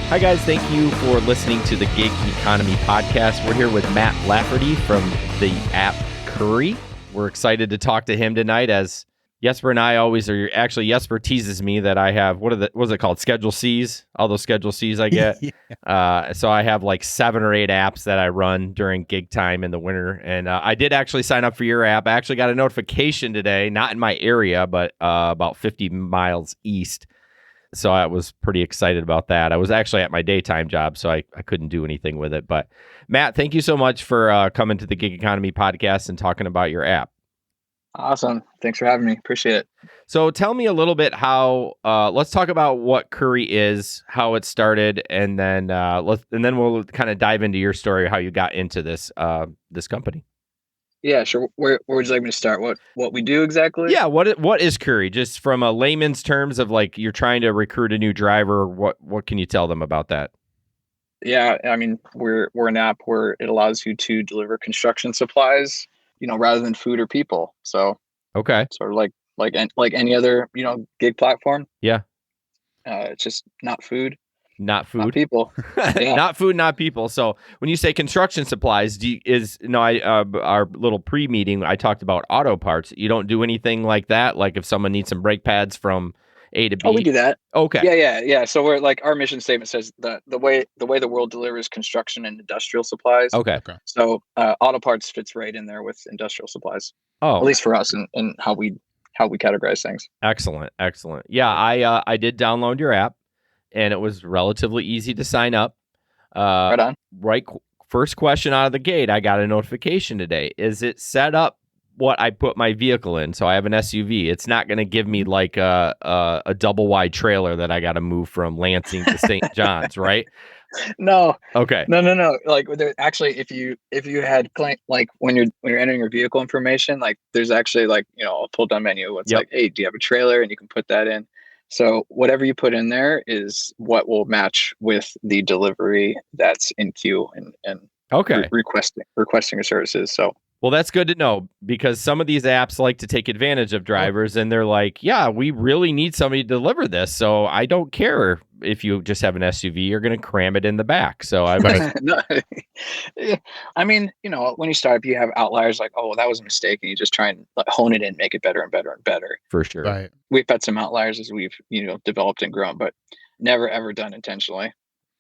Hi, guys. Thank you for listening to the Gig Economy Podcast. We're here with Matt Lafferty from the app Curri. We're excited to talk to him tonight, as Jesper and I always are. Actually, Jesper teases me that I have, what's it called? Schedule Cs? All those Schedule Cs I get. Yeah. So I have like 7 or 8 apps that I run during gig time in the winter. And I did actually sign up for your app. I actually got a notification today, not in my area, but about 50 miles east. So I was pretty excited about that. I was actually at my daytime job, so I couldn't do anything with it. But Matt, thank you so much for coming to the Gig Economy Podcast and talking about your app. Awesome. Thanks for having me. Appreciate it. So tell me a little bit how, let's talk about what Curri is, how it started, and then we'll kind of dive into your story, how you got into this company. Yeah, sure. Where would you like me to start? What we do exactly? Yeah, what is Curri? Just from a layman's terms of like you're trying to recruit a new driver, what can you tell them about that? Yeah, I mean, we're an app where it allows you to deliver construction supplies, rather than food or people. So okay, sort of like any other gig platform. Yeah, it's just not food. Not food, not people. Yeah. Not food, not people. So when you say construction supplies, our little pre-meeting, I talked about auto parts. You don't do anything like that? Like if someone needs some brake pads from A to B? Oh, we do that. Okay. Yeah. So we're like, our mission statement says that the way the world delivers construction and industrial supplies. Okay. So auto parts fits right in there with industrial supplies. Oh, at least for us and how we categorize things. Excellent. Yeah, I did download your app. And it was relatively easy to sign up. Right on. First question out of the gate, I got a notification today. Is it set up what I put my vehicle in? So I have an SUV. It's not going to give me like a double wide trailer that I got to move from Lansing to St. John's, right? No. Okay. No. Like actually, if you had like when you're entering your vehicle information, like there's actually like a pull down menu. It's like, hey, do you have a trailer? And you can put that in. So whatever you put in there is what will match with the delivery that's in queue and okay. requesting your services. So well, that's good to know, because some of these apps like to take advantage of drivers, and they're like, yeah, we really need somebody to deliver this. So I don't care if you just have an SUV, you're going to cram it in the back. So I mean, when you start up, you have outliers like, oh, well, that was a mistake. And you just try and hone it in, make it better and better and better. For sure. Right. We've had some outliers as we've, developed and grown, but never, ever done intentionally.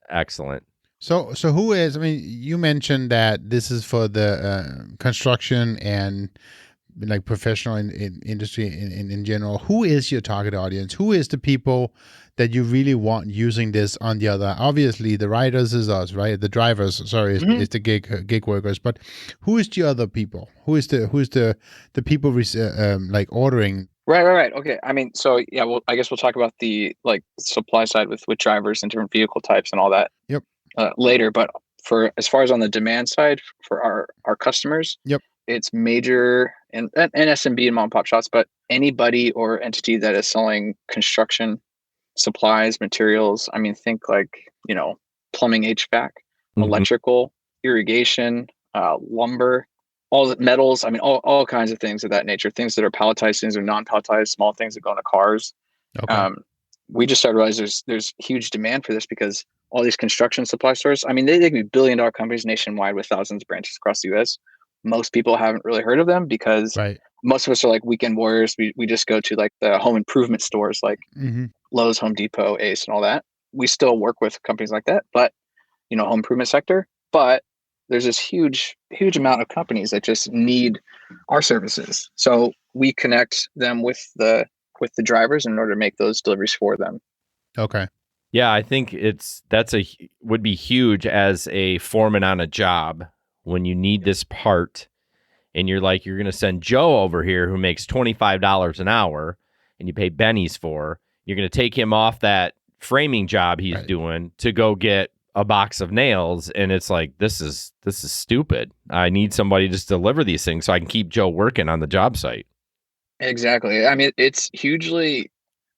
Excellent. So who is, I mean, you mentioned that this is for the construction and like professional in industry in general. Who is your target audience? Who is the people that you really want using this on the other? Obviously the riders is us, right? The drivers, sorry, is the gig workers, but who is the other people? Who is the people like ordering? Right. Okay. I mean, so yeah, well, I guess we'll talk about the like supply side with drivers and different vehicle types and all that. Yep. Later, but for as far as on the demand side for our customers, yep, it's major and SMB and mom and pop shops, but anybody or entity that is selling construction supplies, materials. I mean, think like plumbing, HVAC, electrical, irrigation, lumber, all the metals. I mean, all kinds of things of that nature. Things that are palletized, things that are non-palletized, small things that go into cars. Okay. We just started to realize there's huge demand for this because all these construction supply stores, I mean, they can be billion-dollar companies nationwide with thousands of branches across the U.S. Most people haven't really heard of them because most of us are like weekend warriors. We just go to like the home improvement stores like Lowe's, Home Depot, Ace, and all that. We still work with companies like that, but home improvement sector. But there's this huge amount of companies that just need our services. So we connect them with the drivers in order to make those deliveries for them. Okay. Yeah, I think would be huge as a foreman on a job when you need this part and you're going to send Joe over here who makes $25 an hour and you pay pennies for. You're going to take him off that framing job he's doing to go get a box of nails, and it's like, this is stupid. I need somebody to just deliver these things so I can keep Joe working on the job site. Exactly. I mean, it's hugely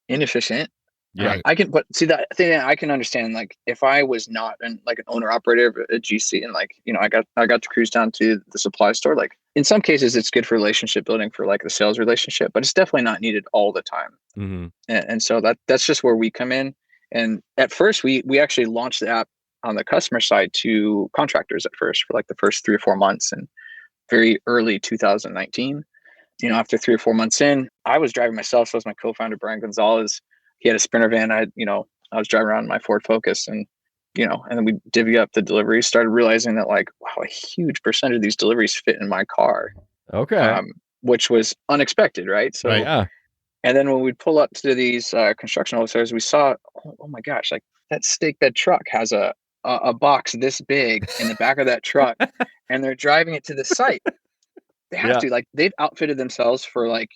inefficient. Yeah, I can, but see that thing I can understand. Like, if I was not an owner operator of a GC, and I got to cruise down to the supply store. Like, in some cases, it's good for relationship building for like the sales relationship, but it's definitely not needed all the time. Mm-hmm. And so that's just where we come in. And at first we actually launched the app on the customer side to contractors at first for like the first 3 or 4 months, and very early 2019. After 3 or 4 months in, I was driving myself. So was my co-founder, Brian Gonzalez. He had a Sprinter van. I was driving around in my Ford Focus, and then we divvy up the deliveries, started realizing that like, wow, a huge percentage of these deliveries fit in my car. Okay. Which was unexpected, right? So, yeah. And then when we pull up to these construction wholesalers, we saw, oh my gosh, like that stake bed truck has a box this big in the back of that truck, and they're driving it to the site. They have to, like, they've outfitted themselves for like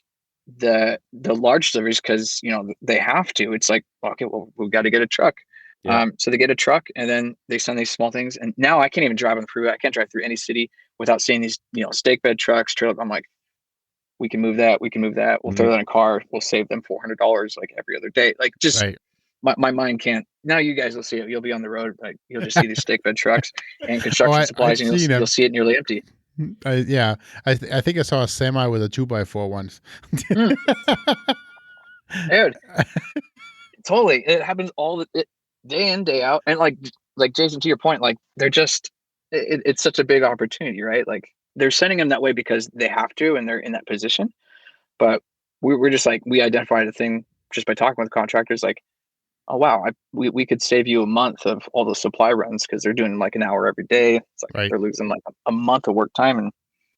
the large deliveries because they have to. It's like, okay, well, we've got to get a truck. So they get a truck, and then they send these small things. And now I can't even drive on the freeway. I can't drive through any city without seeing these, stake bed trucks, trailer. I'm like, we can move that. We'll throw that in a car. We'll save them $400 like every other day. Like, just my mind can't. Now you guys will see it. You'll be on the road. Like, you'll just see these stake bed trucks and construction supplies, and you'll see it nearly empty. I think I saw a semi with a 2x4 once. Dude, totally. It happens day in, day out. And like Jason, to your point, like they're just, it's such a big opportunity, right? Like they're sending them that way because they have to, and they're in that position. But we're just like, we identified a thing just by talking with contractors, like, oh wow, we could save you a month of all the supply runs because they're doing like an hour every day. It's like they're losing like a month of work time, and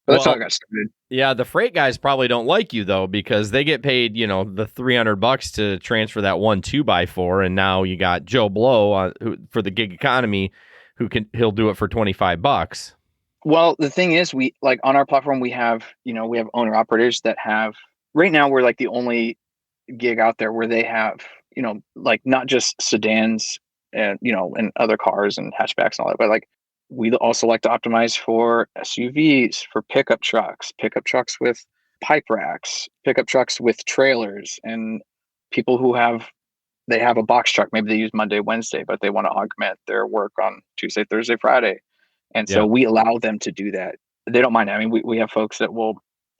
that's how I got started. Yeah, the freight guys probably don't like you though, because they get paid, the $300 to transfer that 1 2x4, and now you got Joe Blow for the gig economy, he'll do it for $25. Well, the thing is, we like on our platform we have owner operators that have. Right now, we're like the only gig out there where they have, like not just sedans and, and other cars and hatchbacks and all that, but like we also like to optimize for SUVs, for pickup trucks with pipe racks, pickup trucks with trailers, and people who have a box truck. Maybe they use Monday, Wednesday, but they want to augment their work on Tuesday, Thursday, Friday. And so we allow them to do that. They don't mind. I mean, we have folks that will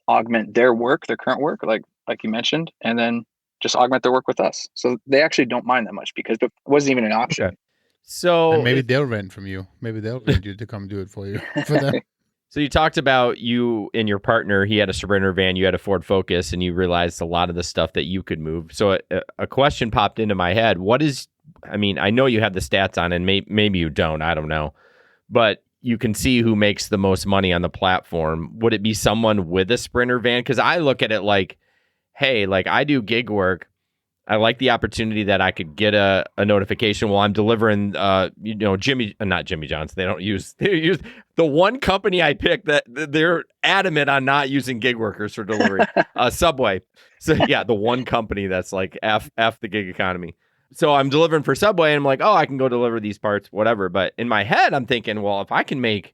augment their current work, like you mentioned, and then just augment their work with us. So they actually don't mind that much because it wasn't even an option. Okay. So and maybe they'll rent from you. Maybe they'll rent you to come do it for you. For them. So you talked about you and your partner, he had a Sprinter van, you had a Ford Focus, and you realized a lot of the stuff that you could move. So a question popped into my head. I know you have the stats on, and maybe you don't, I don't know. But you can see who makes the most money on the platform. Would it be someone with a Sprinter van? Because I look at it like, hey, like I do gig work. I like the opportunity that I could get a notification while I'm delivering, not Jimmy John's. They use the one company I picked that they're adamant on not using gig workers for delivery, Subway. So yeah, the one company that's like F the gig economy. So I'm delivering for Subway, and I'm like, oh, I can go deliver these parts, whatever. But in my head, I'm thinking, well, if I can make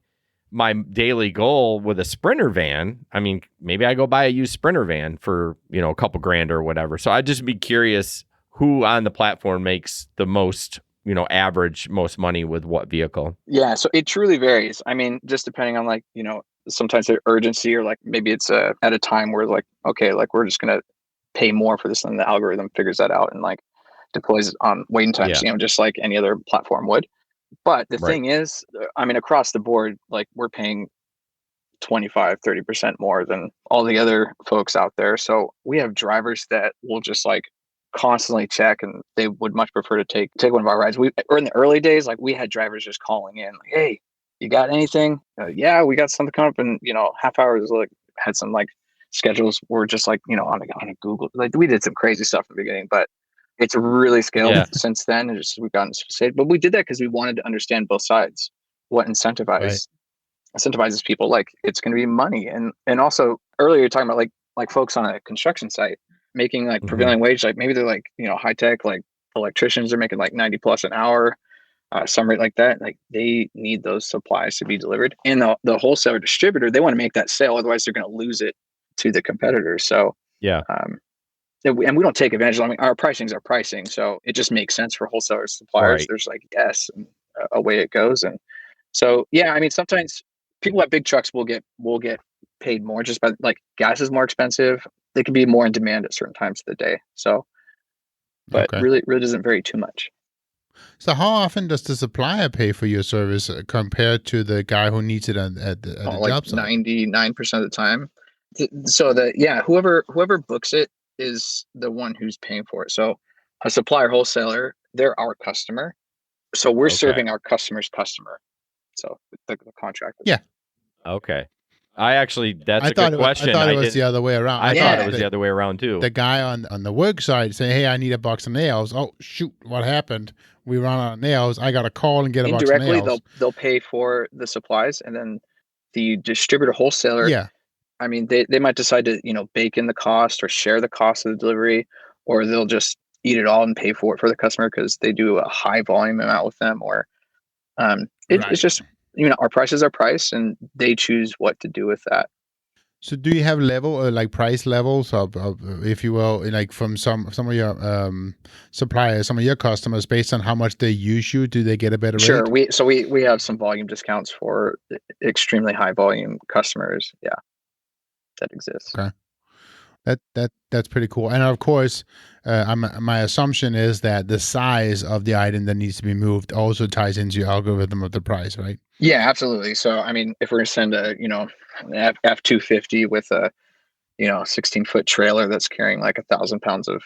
my daily goal with a Sprinter van, I mean, maybe I go buy a used Sprinter van for, a couple grand or whatever. So I'd just be curious who on the platform makes the most, average, most money with what vehicle. Yeah. So it truly varies. I mean, just depending on like, sometimes the urgency, or like maybe it's at a time where like, okay, like we're just going to pay more for this, and the algorithm figures that out and like deploys it on waiting times, just like any other platform would. But the thing is, I mean, across the board, like we're paying 25-30% more than all the other folks out there. So we have drivers that will just like constantly check, and they would much prefer to take one of our rides. Or in the early days, like we had drivers just calling in like, hey, you got anything? Yeah, we got something coming up in, half hours. Like had some like schedules were just like, on a Google, like we did some crazy stuff in the beginning, but it's really scaled since then. And we've gotten sophisticated, but we did that because we wanted to understand both sides. What incentivizes people? Like it's going to be money, and also earlier you're talking about like folks on a construction site making like prevailing wage. Like maybe they're like high tech, like electricians are making like 90+ an hour, some rate like that. Like they need those supplies to be delivered, and the wholesaler distributor, they want to make that sale, otherwise they're going to lose it to the competitor. So and we don't take advantage of. I mean, our pricing is our pricing, so it just makes sense for wholesalers, suppliers. Right. There's like and away it goes. And so I mean, sometimes people at big trucks will get paid more just by like gas is more expensive. They can be more in demand at certain times of the day. So, but really doesn't vary too much. So how often does the supplier pay for your service compared to the guy who needs it at the job site? 99% of the time. So whoever books it is the one who's paying for it. So a supplier wholesaler, they're our customer. So we're serving our customer's customer. So the contract. Yeah. Okay. That's a good question. I thought it was the other way around. I thought it was the other way around too. The guy on the work side saying, "Hey, I need a box of nails." Oh, shoot! What happened? We run out of nails. I got to call and get a box of nails. Indirectly, they'll pay for the supplies, and then the distributor wholesaler. Yeah. I mean, they might decide to bake in the cost or share the cost of the delivery, or they'll just eat it all and pay for it for the customer because they do a high volume amount with them. Or it's just. Our price is our price, and they choose what to do with that. So, do you have price levels of, if you will, like from some of your suppliers, some of your customers, based on how much they use you? Do they get a better rate? Sure. We have some volume discounts for extremely high volume customers. Yeah, that exists. Okay. That's pretty cool. And of course, my assumption is that the size of the item that needs to be moved also ties into your algorithm of the price, right? Yeah, absolutely. So, I mean, if we're going to send a, an F250 with a, 16-foot trailer that's carrying like 1,000 pounds of,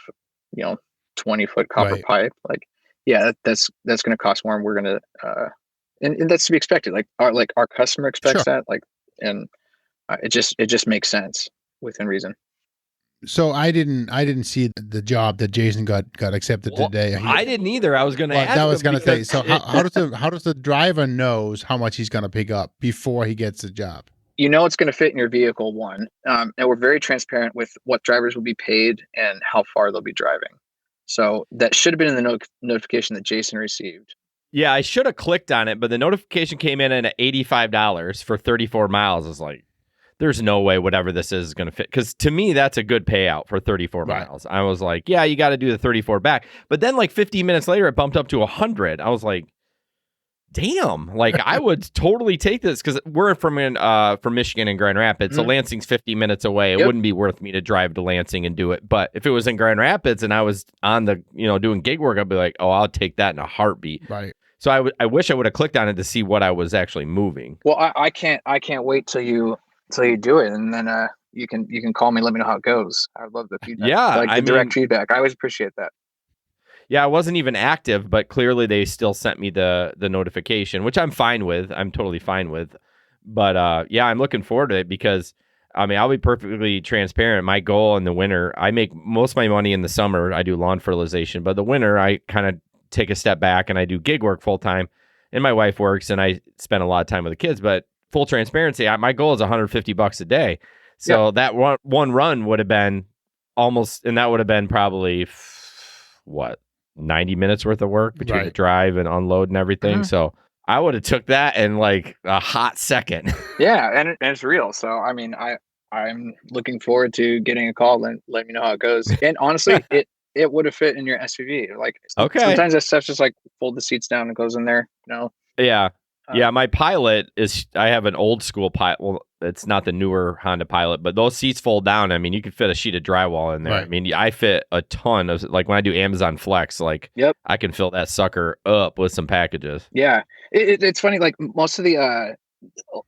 20-foot copper pipe, that's going to cost more, and we're going to, and that's to be expected. Our customer expects that, and it just makes sense within reason. So I didn't see the job that Jason got accepted today. I didn't either. I was going to ask. That was going to say. So how does the driver knows how much he's going to pick up before he gets the job? It's going to fit in your vehicle, one, and we're very transparent with what drivers will be paid and how far they'll be driving. So that should have been in the notification that Jason received. Yeah, I should have clicked on it, but the notification came in at $85 for 34 miles. I was like, there's no way whatever this is going to fit. Because to me, that's a good payout for 34 miles. I was like, yeah, you got to do the 34 back. But then 15 minutes later, it bumped up to 100. I was like, damn, I would totally take this because we're from Michigan and Grand Rapids. So Lansing's 50 minutes away. It wouldn't be worth me to drive to Lansing and do it. But if it was in Grand Rapids and I was on the, doing gig work, I'd be like, oh, I'll take that in a heartbeat. Right. So I wish I would have clicked on it to see what I was actually moving. Well, I can't wait till you do it, and then you can call me, let me know how it goes. I would love the feedback. Yeah, direct feedback. I always appreciate that. Yeah, I wasn't even active, but clearly they still sent me the notification, which I'm fine with. I'm totally fine with. But I'm looking forward to it because I'll be perfectly transparent. My goal in the winter, I make most of my money in the summer. I do lawn fertilization, but the winter I kind of take a step back and I do gig work full time, and my wife works, and I spend a lot of time with the kids. But full transparency, my goal is $150 a day. So that one run would have been almost, and that would have been probably 90 minutes worth of work between the drive and unload and everything. So I would have took that in a hot second. Yeah, and it's real. So I'm looking forward to getting a call and let me know how it goes. And honestly, it would have fit in your SUV. Sometimes that stuff just fold the seats down and goes in there. Yeah. Yeah, my Pilot I have an old school Pilot. Well, it's not the newer Honda Pilot, but those seats fold down. You could fit a sheet of drywall in there. Right. I fit a ton of, when I do Amazon Flex, I can fill that sucker up with some packages. Yeah. It's funny, most of a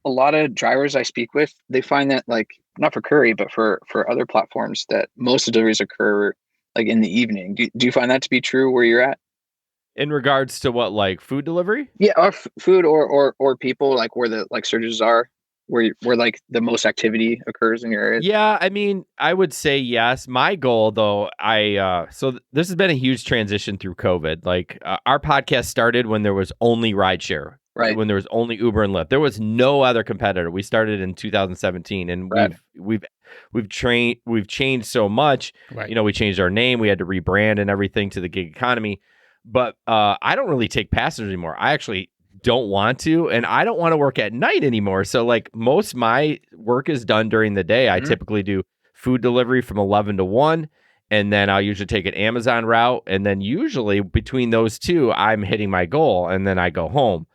lot of drivers I speak with, they find that not for Curri, but for other platforms, that most deliveries occur in the evening. Do you find that to be true where you're at? In regards to what, food delivery? Yeah, or food or people, where the surges are, where the most activity occurs in your area. Yeah, I would say yes. My goal, though, so this has been a huge transition through COVID. Our podcast started when there was only rideshare, right? When there was only Uber and Lyft. There was no other competitor. We started in 2017, and we've changed so much. Right. We changed our name. We had to rebrand and everything to the gig economy. But I don't really take passengers anymore. I actually don't want to, and I don't want to work at night anymore. So most of my work is done during the day. I typically do food delivery from 11 to 1, and then I'll usually take an Amazon route. And then usually between those two, I'm hitting my goal, and then I go home.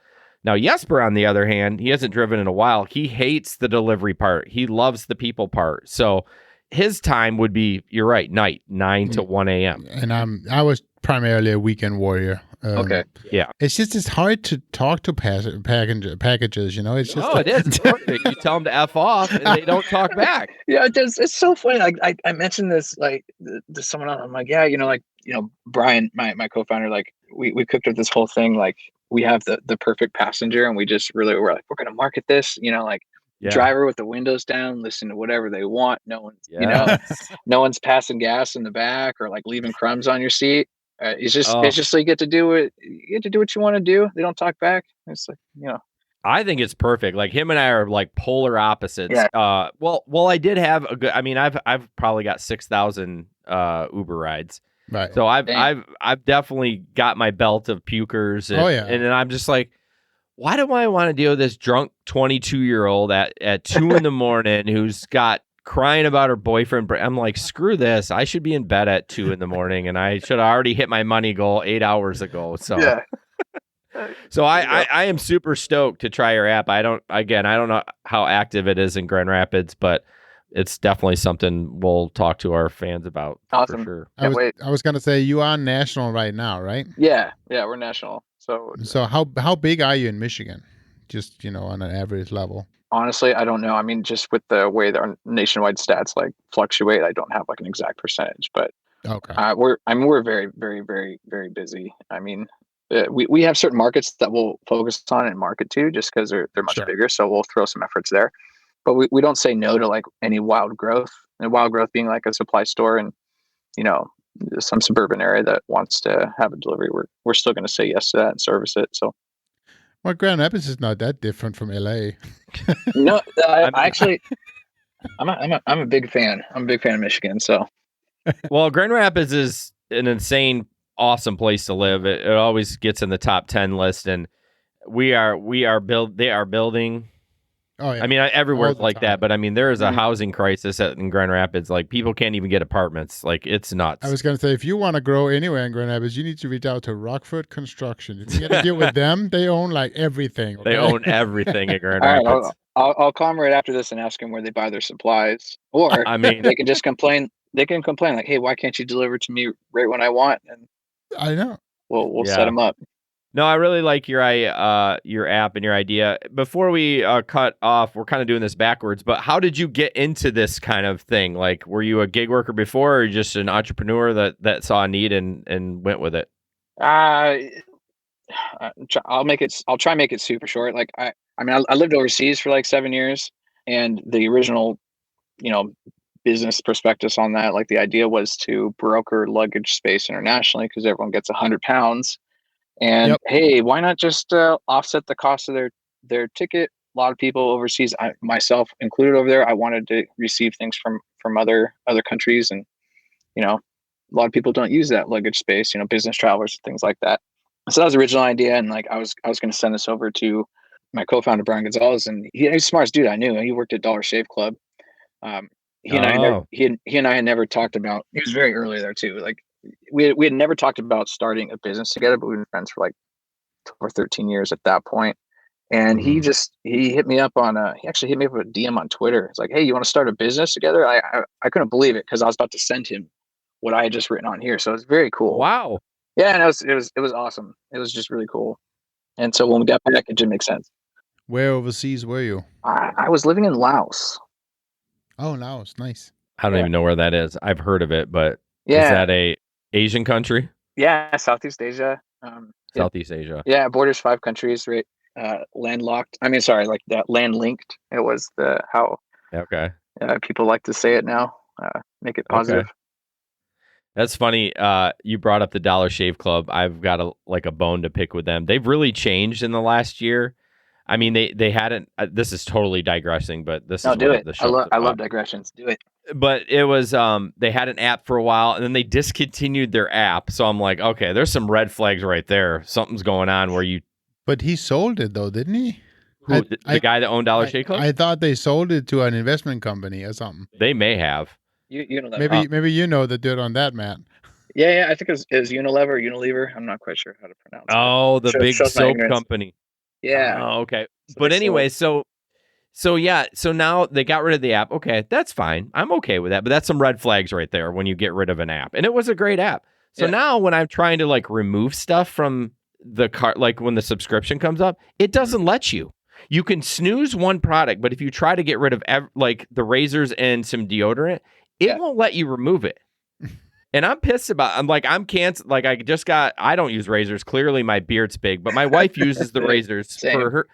Now, Jesper, on the other hand, he hasn't driven in a while. He hates the delivery part. He loves the people part. So his time would be, you're right, night, 9 to 1 a.m. And I was primarily a weekend warrior. Okay. Yeah. It's hard to talk to packages, you know? It's just it is perfect. You tell them to F off and they don't talk back. Yeah, it's so funny. Like I mentioned this like to someone else. I'm like, yeah, Brian, my co-founder, like we cooked up this whole thing. Like we have the perfect passenger, and we just really we're like, we're gonna market this, like driver with the windows down, listen to whatever they want. No one's no one's passing gas in the back or like leaving crumbs on your seat. It's just so you get to do it. You get to do what you want to do. They don't talk back. It's like, I think it's perfect. Like him and I are like polar opposites. Yeah. Well, I did have a good. I mean, I've probably got 6,000 Uber rides. Right. So I've definitely got my belt of pukers. And, and then I'm just like, why do I want to deal with this drunk 22-year-old at 2 a.m. who's got crying about her boyfriend? I'm like, screw this. I should be in bed at 2 a.m. and I should have already hit my money goal 8 hours ago. So yeah. So I am super stoked to try your app. I don't know how active it is in Grand Rapids, but it's definitely something we'll talk to our fans about. Awesome. For sure. I was going to say, you are national right now, right? Yeah, we're national. So how big are you in Michigan? Just, on an average level. Honestly, I don't know. I mean, just with the way that our nationwide stats like fluctuate, I don't have like an exact percentage, but okay. We're very, very, very, very busy. I mean, we have certain markets that we'll focus on and market to just because they're much bigger. So we'll throw some efforts there, but we don't say no to like any wild growth, and wild growth being like a supply store and, some suburban area that wants to have a delivery. We're still going to say yes to that and service it. So. Well, Grand Rapids is not that different from LA. No, I actually, I'm a big fan. I'm a big fan of Michigan. So, well, Grand Rapids is an insane, awesome place to live. It always gets in the top 10 list, and they are building. Oh, yeah. I mean, everywhere's like that, but I mean, there is a housing crisis in Grand Rapids. Like, people can't even get apartments. Like, it's nuts. I was going to say, if you want to grow anywhere in Grand Rapids, you need to reach out to Rockford Construction. If you get to deal with them, they own like everything. Okay? They own everything in Grand Rapids. Right, I'll call them right after this and ask them where they buy their supplies. Or I mean, they can just complain. They can complain like, "Hey, why can't you deliver to me right when I want?" And I know. We'll set them up. No, I really like your app and your idea. Before we cut off, we're kind of doing this backwards, but how did you get into this kind of thing? Like, were you a gig worker before, or just an entrepreneur that saw a need and went with it? I'll try and make it super short. Like I lived overseas for like 7 years, and the original, business prospectus on that, like the idea was to broker luggage space internationally because everyone gets 100 pounds. And hey, why not just offset the cost of their ticket? A lot of people overseas, myself included over there, I wanted to receive things from other countries, and a lot of people don't use that luggage space. Business travelers, things like that. So that was the original idea, and like I was going to send this over to my co-founder Brian Gonzalez, and he's the smartest dude I knew. He worked at Dollar Shave Club. He and I had never talked about. He was very early there too. Like. We had never talked about starting a business together, but we've been friends for like 12 or 13 years at that point. And he hit me up he actually hit me up with a DM on Twitter. It's like, hey, you want to start a business together? I couldn't believe it because I was about to send him what I had just written on here. So it was very cool. Wow. Yeah, and it was awesome. It was just really cool. And so when we got back, it didn't make sense. Where overseas were you? I was living in Laos. Oh, Laos. Nice. I don't even know where that is. I've heard of it, but is that a Asian country? Yeah, Southeast Asia. Southeast Asia. Yeah, borders 5 countries, right? Landlocked. I mean, sorry, like that land linked. It was how people like to say it now. Make it positive. Okay. That's funny. You brought up the Dollar Shave Club. I've got a bone to pick with them. They've really changed in the last year. I mean, they hadn't. This is totally digressing, but this is do it. The show. I love digressions. Do it. But it was they had an app for a while, and then they discontinued their app. So I'm like, okay, there's some red flags right there. Something's going on where you. But he sold it though, didn't he? The guy that owned Dollar Shave Club? I thought they sold it to an investment company or something. They may have. Unilever. Maybe you know the dude on that, Matt. Yeah, I think it was Unilever. I'm not quite sure how to pronounce it. Oh, the big soap company. Yeah. Oh, okay. But anyway, so now they got rid of the app. Okay, that's fine. I'm okay with that. But that's some red flags right there when you get rid of an app. And it was a great app. So now when I'm trying to like remove stuff from the cart, like when the subscription comes up, it doesn't let you. You can snooze one product, but if you try to get rid of like the razors and some deodorant, it won't let you remove it. And I'm pissed about. I'm canceled. Like I don't use razors. Clearly, my beard's big, but my wife uses the razors for her.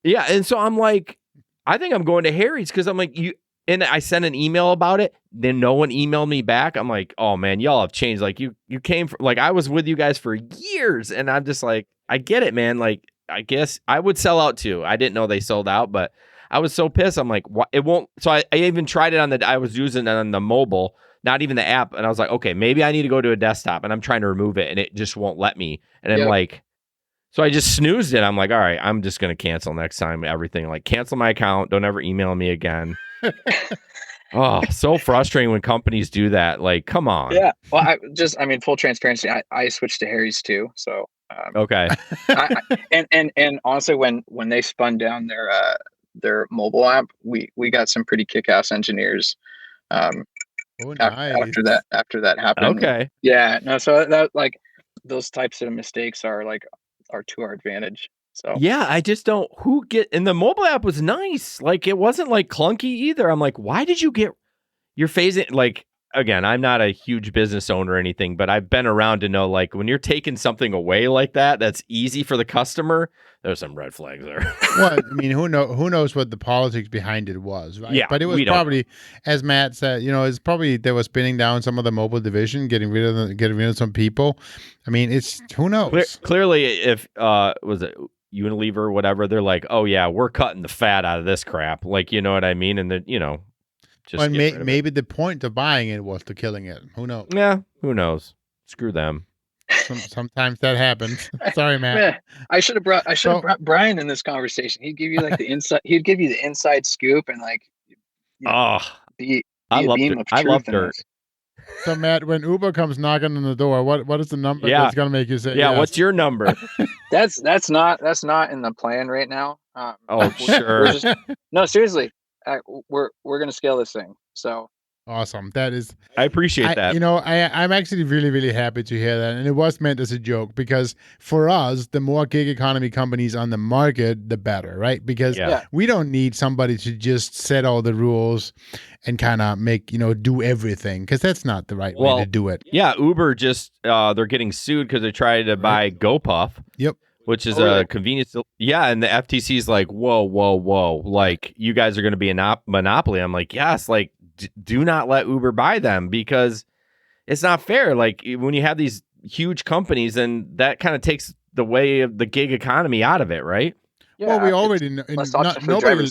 Yeah, and so I'm like, I think I'm going to Harry's because I'm like you. And I sent an email about it. Then no one emailed me back. I'm like, oh man, y'all have changed. Like you came from, like I was with you guys for years, and I'm just like, I get it, man. Like I guess I would sell out too. I didn't know they sold out, but I was so pissed. I'm like, what? It won't. So I even tried it I was using it on the mobile, not even the app, and I was like, okay, maybe I need to go to a desktop, and I'm trying to remove it, and it just won't let me. And I'm like, so I just snoozed it. I'm like, all right, I'm just gonna cancel next time. Everything, like cancel my account. Don't ever email me again. Oh, so frustrating when companies do that. Like, come on. Yeah. Well, full transparency. I switched to Harry's too. So okay. And honestly, when they spun down their mobile app, we got some pretty kick-ass engineers. Nice. After that happened. Okay. Yeah. No. So that like those types of mistakes are to our advantage. So yeah, I just don't. And the mobile app was nice. Like it wasn't like clunky either. I'm like, why did you get your phasing? Like again, I'm not a huge business owner or anything, but I've been around to know like when you're taking something away like that, that's easy for the customer. There's some red flags there. Well, I mean, who knows what the politics behind it was, right? Yeah, but it was probably, as Matt said, it's probably they were spinning down some of the mobile division, getting rid of some people. I mean, it's who knows. Clearly, if was it Unilever or whatever, they're like, oh yeah, we're cutting the fat out of this crap. Like, you know what I mean? And then just maybe the point of buying it was to killing it. Who knows? Yeah, who knows? Screw them. Sometimes that happens. Sorry, Matt. Yeah, I should have brought Brian in this conversation. He'd give you like the inside. He'd give you the inside scoop and like. I love dirt. So Matt, when Uber comes knocking on the door, what is the number that's gonna make you say? Yeah, yes? What's your number? That's not in the plan right now. Sure. No, seriously, we're gonna scale this thing. So awesome. That is. I appreciate that. I'm actually really, really happy to hear that, and it was meant as a joke because for us, the more gig economy companies on the market, the better, right? Because we don't need somebody to just set all the rules and kind of make do everything, because that's not the right way to do it. Yeah, Uber just they're getting sued because they tried to buy GoPuff. Yep. Which is a convenience. Yeah, and the FTC is like, whoa, like you guys are going to be a monopoly. I'm like, yes, like do not let Uber buy them because it's not fair. Like when you have these huge companies, then that kind of takes the way of the gig economy out of it, right? Yeah, well, we already know. Nobody.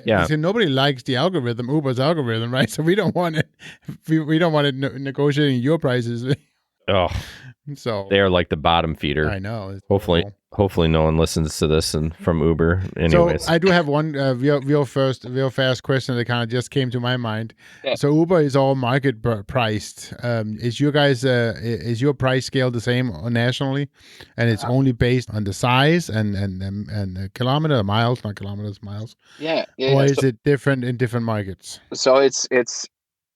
Yeah. See, nobody likes the algorithm, Uber's algorithm, right? So we don't want it. We don't want it negotiating your prices. Oh, so they're like the bottom feeder. I know. Hopefully, no one listens to this from Uber. Anyways, so I do have one real fast question that kind of just came to my mind. Yeah. So Uber is all market priced. Is your price scale the same nationally, and it's only based on the size and the miles, not kilometers, miles? Yeah. Or is it different in different markets? So it's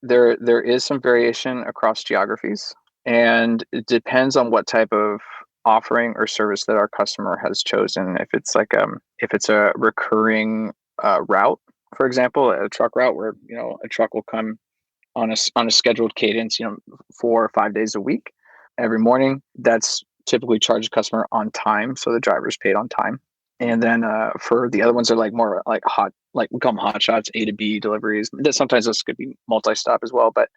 there is some variation across geographies. And it depends on what type of offering or service that our customer has chosen. If it's a recurring route, for example, a truck route where a truck will come on a scheduled cadence, 4 or 5 days a week, every morning, that's typically charged customer on time, so the driver's paid on time. And then for the other ones are like more like hot, like we call them hot shots, A to B deliveries. Sometimes those could be multi-stop as well, but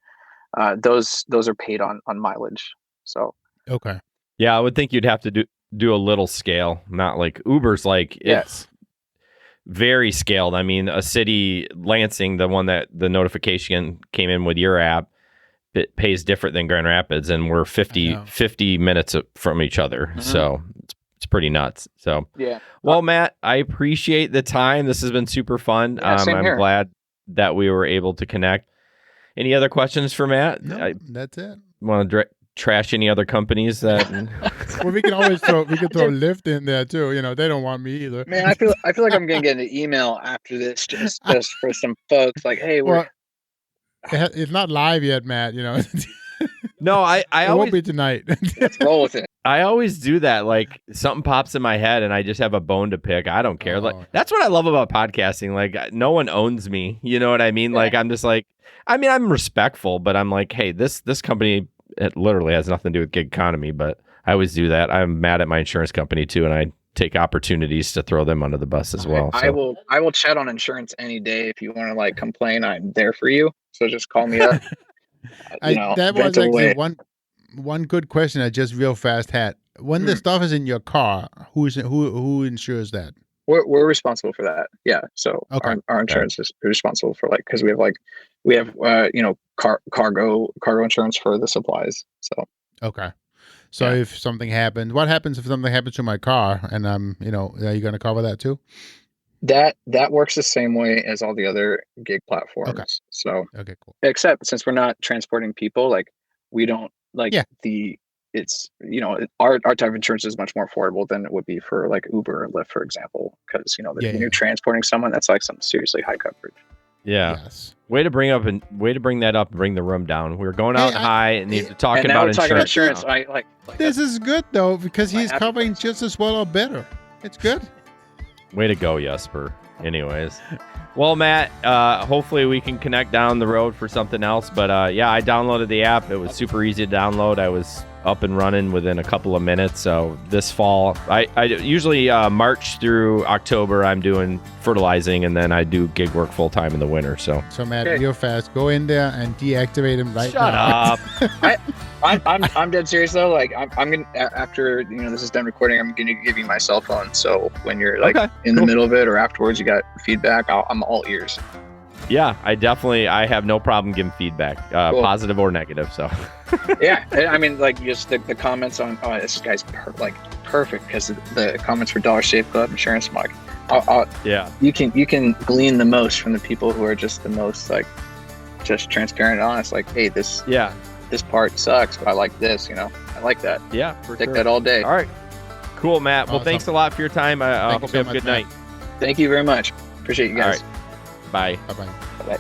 those are paid on mileage. So okay, yeah, I would think you'd have to do a little scale, not like Uber's like it's very scaled. I mean, a city, Lansing, the one that the notification came in with your app, it pays different than Grand Rapids, and we're 50 minutes from each other. Mm-hmm. So it's pretty nuts. So yeah. Well, Matt, I appreciate the time. This has been super fun. Yeah, I'm glad that we were able to connect. Any other questions for Matt? No, that's it. Want to trash any other companies that? Well, we can always throw Lyft in there too. They don't want me either. Man, I feel like I'm gonna get an email after this just for some folks like, hey, it's not live yet, Matt. No, I It always won't be tonight. Let's roll with it. I always do that. Like something pops in my head and I just have a bone to pick. I don't care. Like that's what I love about podcasting. Like no one owns me. You know what I mean? Yeah. Like I'm just like, I mean, I'm respectful, but I'm like, hey, this company, it literally has nothing to do with gig economy, but I always do that. I'm mad at my insurance company too, and I take opportunities to throw them under the bus as well. I will chat on insurance any day. If you want to like complain, I'm there for you. So just call me up. That was actually one good question I just real fast had. When the stuff is in your car, who insures that? We're responsible for that. Yeah. So our insurance is responsible for because we have cargo insurance for the supplies. So okay. So if something happens, what happens if something happens to my car and are you going to cover that too? That works the same way as all the other gig platforms. Okay. So okay, cool. Except since we're not transporting people, like we don't our type of insurance is much more affordable than it would be for like Uber or Lyft, for example, because when you're transporting someone, that's like some seriously high coverage. Yeah. Yes. Way to bring that up and bring the room down. We were going out high and you're talking about insurance. This is good though, because he's covering just as well or better. It's good. Way to go, Jesper. Anyways. Well, Matt, hopefully we can connect down the road for something else. But I downloaded the app. It was super easy to download. I was up and running within a couple of minutes. So this fall, I usually March through October, I'm doing fertilizing, and then I do gig work full time in the winter. So Matt, real fast, go in there and deactivate him right now. Shut up. I'm dead serious though. Like I'm gonna, after this is done recording, I'm gonna give you my cell phone. So when you're in the middle of it or afterwards, you got feedback, I'm all ears. Yeah, I have no problem giving feedback, positive or negative. So yeah, I mean, like just the comments on this guy's perfect, because the comments for Dollar Shave Club, Insurance Mug. You can glean the most from the people who are just the most just transparent and honest. Like, hey, this part sucks, but I like this. I like that. Yeah, take that all day. All right, cool, Matt. Well, thanks a lot for your time. I hope you have a good night. Thank you very much. Appreciate you guys. All right. Bye. Bye. Bye.